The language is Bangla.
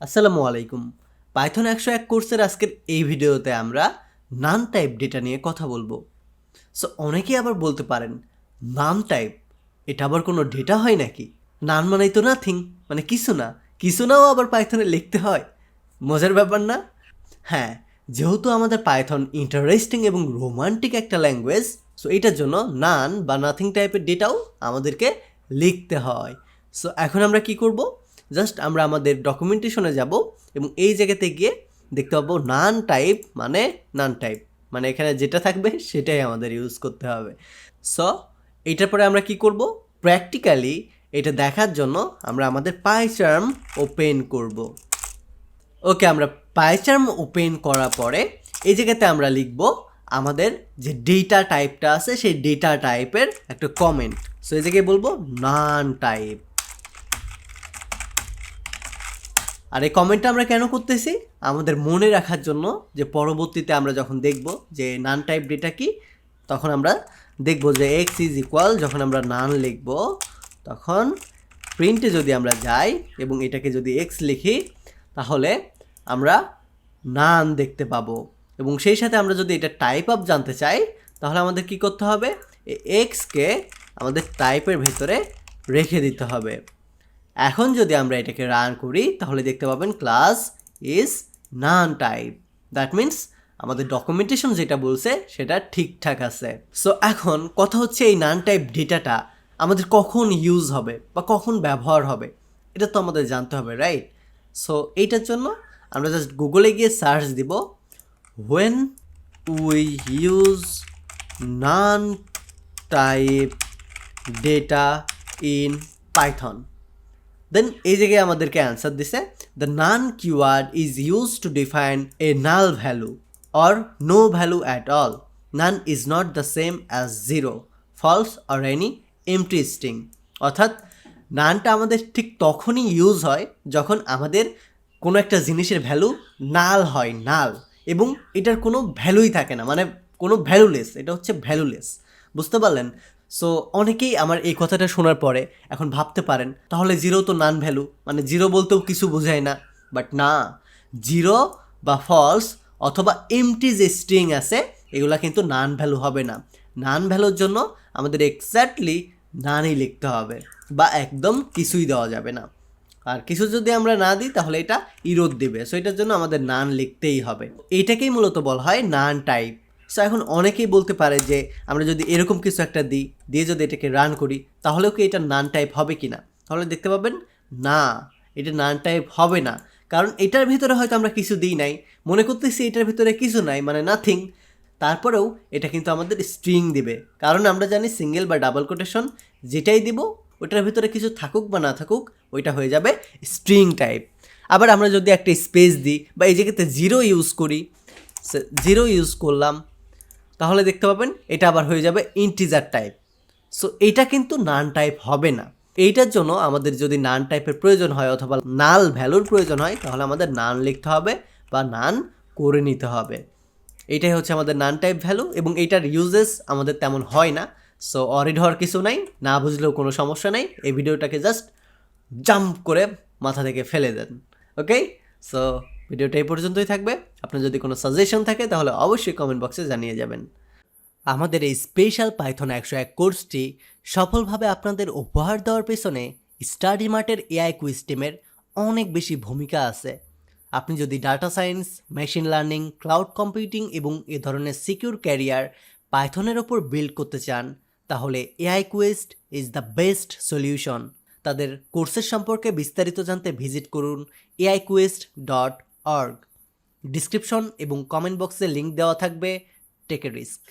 আসসালামু আলাইকুম। পাইথন 101 কোর্সের আজকের এই ভিডিওতে আমরা নান টাইপ ডেটা নিয়ে কথা বলবো। সো অনেকেই আবার বলতে পারেন, নান টাইপ এটা আবার কোনো ডেটা হয় নাকি? নান মানেই তো নাথিং, মানে কিছু না। কিছু নাও আবার পাইথনে লিখতে হয়, মজার ব্যাপার না? হ্যাঁ, যেহেতু আমাদের পাইথন ইন্টারেস্টিং এবং রোমান্টিক একটা ল্যাঙ্গুয়েজ, সো এটার জন্য নান বা নাথিং টাইপের ডেটাও আমাদেরকে লিখতে হয়। সো এখন আমরা কি করব? জাস্ট আমরা আমাদের ডকুমেন্টেশনে যাব এবং এই জায়গাতে গিয়ে দেখতে পাবো নান টাইপ মানে নান টাইপ, মানে এখানে যেটা থাকবে সেটাই আমাদের ইউজ করতে হবে। সো এইটার পরে আমরা কি করব? প্র্যাকটিক্যালি এটা দেখার জন্য আমরা আমাদের পাইচার্ম ওপেন করব। ওকে, আমরা পাইচার্ম ওপেন করার পরে এই জায়গাতে আমরা লিখব আমাদের যে ডেটা টাইপটা আছে সেই ডেটা টাইপের একটা কমেন্ট। সো এই জায়গায় বলবো নান টাইপ। আর এই কমেন্টটা আমরা কেন করতেছি? আমাদের মনে রাখার জন্য, যে পরবর্তীতে আমরা যখন দেখব যে নান টাইপ ডেটা কি, তখন আমরা দেখব যে এক্স ইজ ইকুয়াল, যখন আমরা নান লিখব তখন প্রিন্টে যদি আমরা যাই এবং এটাকে যদি এক্স লিখি তাহলে আমরা নান দেখতে পাবো। এবং সেই সাথে আমরা যদি এটা টাইপ আপ জানতে চাই তাহলে আমাদের কি করতে হবে? এক্সকে আমাদের টাইপের ভেতরে রেখে দিতে হবে। এখন যদি আমরা এটাকে রান করি তাহলে দেখতে পাবেন class is none type. That means আমাদের ডকুমেন্টেশন যেটা বলছে সেটা ঠিকঠাক আছে। সো এখন কথা হচ্ছে, এই নান টাইপ ডেটাটা আমাদের কখন ইউজ হবে বা কখন ব্যবহার হবে এটা তো আমাদের জানতে হবে, রাইট? সো এইটার জন্য আমরা জাস্ট গুগলে গিয়ে সার্চ দিব when we use None type data in Python. Then এই জায়গায় আমাদেরকে অ্যান্সার দিছে, the None keyword is use to define a null value or no value at all. None is not the same as zero, false or any empty string. অর্থাৎ নানটা আমাদের ঠিক তখনই ইউজ হয় যখন আমাদের কোনো একটা জিনিসের ভ্যালু নাল হয়, নাল, এবং এটার কোনো ভ্যালুই থাকে না, মানে কোনো ভ্যালুলেস, এটা হচ্ছে ভ্যালুলেস। বুঝতে পারলেন? সো অনেকেই আমার এই কথাটা শোনার পরে এখন ভাবতে পারেন, তাহলে জিরো তো নান ভ্যালু, মানে জিরো বলতেও কিছু বোঝায় না। বাট না, জিরো বা ফলস অথবা এমটি যে স্ট্রিং আছে এগুলা কিন্তু নান ভ্যালু হবে না। নান ভ্যালুর জন্য আমাদের এক্স্যাক্টলি নানই লিখতে হবে, বা একদম কিছুই দেওয়া যাবে না। আর কিছু যদি আমরা না দিই তাহলে এটা ইরোদ দিবে। সো এটার জন্য আমাদের নান লিখতেই হবে। এইটাকেই মূলত বলা হয় নান টাইপ। সো এখন অনেকেই বলতে পারে যে আমরা যদি এরকম কিছু একটা দিই, দিয়ে যদি এটাকে রান করি তাহলেও কি এটা নান টাইপ হবে কি না? তাহলে দেখতে পাবেন না, এটা নান টাইপ হবে না। কারণ এটার ভিতরে হয়তো আমরা কিছু দিই নাই, মনে করতেছি এটার ভিতরে কিছু নাই, মানে নাথিং। তারপরেও এটা কিন্তু আমাদের স্ট্রিং দিবে, কারণ আমরা জানি সিঙ্গেল বা ডাবল কোটেশন যেটাই দিব ওটার ভিতরে কিছু থাকুক বা না থাকুক ওইটা হয়ে যাবে স্ট্রিং টাইপ। আবার আমরা যদি একটা স্পেস দিই বা এই জায়গাতে জিরো ইউজ করি, জিরো ইউজ করলাম, তাহলে দেখতে পাবেন এটা আবার হয়ে যাবে ইন্টিজার টাইপ। সো এইটা কিন্তু নান টাইপ হবে না। এইটার জন্য আমাদের যদি নান টাইপের প্রয়োজন হয় অথবা নাল ভ্যালুর প্রয়োজন হয় তাহলে আমাদের নান লিখতে হবে বা নান করে নিতে হবে। এইটাই হচ্ছে আমাদের নান টাইপ ভ্যালু, এবং এইটার ইউজেস আমাদের তেমন হয় না। সো অরিড হওয়ার কিছু নাই, না বুঝলেও কোনো সমস্যা নাই। এই ভিডিওটাকে জাস্ট জাম্প করে মাথা থেকে ফেলে দেন। ওকে, সো ভিডিওটা এই পর্যন্তই থাকবে। আপনার যদি কোনো সাজেশন থাকে তাহলে অবশ্যই কমেন্ট বক্সে জানিয়ে যাবেন। আমাদের এই স্পেশাল পাইথন 101 কোর্সটি সফলভাবে আপনাদের উপহার দেওয়ার পেছনে স্টাডি মার্টের এআই কুইজ টিমের অনেক বেশি ভূমিকা আছে। আপনি যদি data science, machine learning, cloud computing এবং এ ধরনের সিকিউর ক্যারিয়ার পাইথনের ওপর বিল্ড করতে চান তাহলে AI Quest is the best solution. তাদের কোর্সের সম্পর্কে বিস্তারিত জানতে ভিজিট করুন aiQuest.org। ডিসক্রিপশন এবং কমেন্ট বক্সে লিঙ্ক দেওয়া থাকবে। Take a risk.